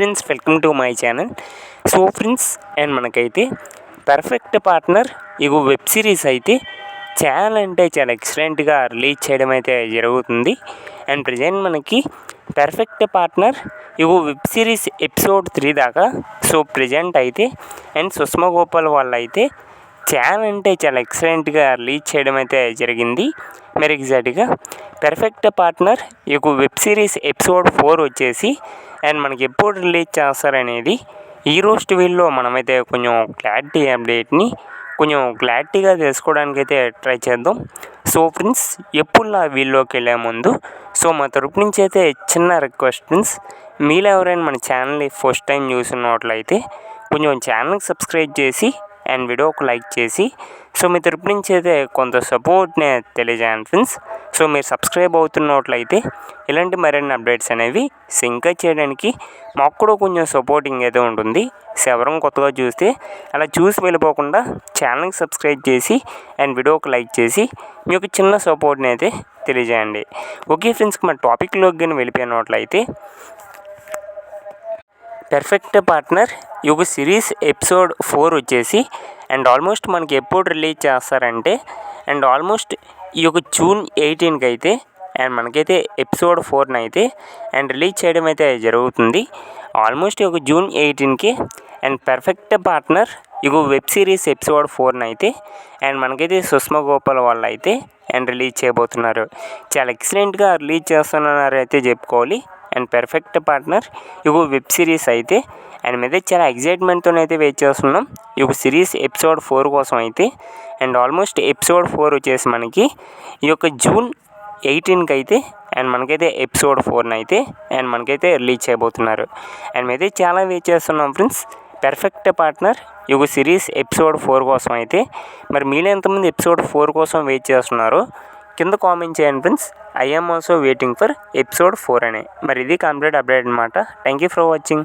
Friends, welcome to my channel. So friends, and మనకైతే perfect partner ego web series అయితే చాలా అంటే చాలా ఎక్సలెంట్గా రిలీజ్ చేయడం అయితే జరుగుతుంది. అండ్ ప్రజెంట్ మనకి perfect partner ego web series episode 3 దాకా సో ప్రజెంట్ అయితే అండ్ సుష్మా గోపాల్ వాళ్ళు అయితే చాలా అంటే చాలా ఎక్సలెంట్గా రిలీజ్ చేయడం అయితే జరిగింది. మరి ఎగ్జాక్ట్గా పర్ఫెక్ట్ పార్ట్నర్ ఇక వెబ్ సిరీస్ ఎపిసోడ్ 4 వచ్చేసి అండ్ మనకి ఎప్పుడు రిలీజ్ చేస్తారనేది ఈ రోజు వీడియోలో మనమైతే కొంచెం క్లారిటీగా తెలుసుకోవడానికి అయితే ట్రై చేద్దాం. సో ఫ్రెండ్స్, ఎప్పుడు ఆ వీడియోకి వెళ్ళే ముందు సో మా తరపు నుంచి అయితే చిన్న రిక్వెస్ట్ ఫ్రెండ్స్, మీలో ఎవరైనా మన ఛానల్ని ఫస్ట్ టైం చూస్తున్నట్లయితే కొంచెం ఛానల్కి సబ్స్క్రైబ్ చేసి అండ్ వీడియోకి లైక్ చేసి సో మీ తరపు నుంచి అయితే కొంత సపోర్ట్ని తెలియజేయండి ఫ్రెండ్స్. సో మీరు సబ్స్క్రైబ్ అవుతున్నట్లయితే ఇలాంటి మరిన్ని అప్డేట్స్ అనేవి ఇంకా చేయడానికి మాకు కూడా కొంచెం సపోర్టింగ్ అయితే ఉంటుంది. సో ఎవరైనా కొత్తగా చూస్తే అలా చూసి వెళ్ళిపోకుండా ఛానల్కి సబ్స్క్రైబ్ చేసి అండ్ వీడియోకి లైక్ చేసి మీ యొక్క చిన్న సపోర్ట్ని అయితే తెలియజేయండి. ఓకే ఫ్రెండ్స్, మన టాపిక్లోకి కానీ వెళ్ళిపోయినట్లయితే పర్ఫెక్ట్ పార్ట్నర్ ఈ యొక్క సిరీస్ ఎపిసోడ్ 4 వచ్చేసి అండ్ ఆల్మోస్ట్ మనకి ఎప్పుడు రిలీజ్ చేస్తారంటే అండ్ ఆల్మోస్ట్ ఈ యొక్క జూన్ 18కి అయితే అండ్ మనకైతే ఎపిసోడ్ 4ని అయితే అండ్ రిలీజ్ చేయడం అయితే జరుగుతుంది. ఆల్మోస్ట్ ఈ యొక్క జూన్ 18కి and perfect partner ego web series episode 4ని అయితే అండ్ మనకైతే సుష్మా గోపాల్ వాళ్ళు అయితే అండ్ రిలీజ్ చేయబోతున్నారు. చాలా ఎక్సలెంట్గా రిలీజ్ చేస్తున్నారు అయితే చెప్పుకోవాలి. And perfect partner ego web series అయితే అండ్ మీద చాలా ఎగ్జైట్మెంట్తో అయితే వెయిట్ చేస్తున్నాం ఈ యొక్క సిరీస్ ఎపిసోడ్ 4 కోసం అయితే. అండ్ ఆల్మోస్ట్ ఎపిసోడ్ 4 వచ్చేసి మనకి ఈ యొక్క జూన్ 18కి అయితే అండ్ మనకైతే ఎపిసోడ్ 4ని అయితే అండ్ మనకైతే రిలీజ్ చేయబోతున్నారు. అండ్ మీద చాలా వెయిట్ చేస్తున్నాం ఫ్రెండ్స్ పర్ఫెక్ట్ పార్ట్నర్ ఈ యొక్క సిరీస్ ఎపిసోడ్ 4 కోసం అయితే. మరి మీరు ఎంతమంది ఎపిసోడ్ 4 కోసం వెయిట్ చేస్తున్నారో కింద కామెంట్ చేయండి friends. I am also waiting for episode 4 అనే. మరి ఇది కంప్లీట్ అప్డేట్ అనమాట. Thank you for watching.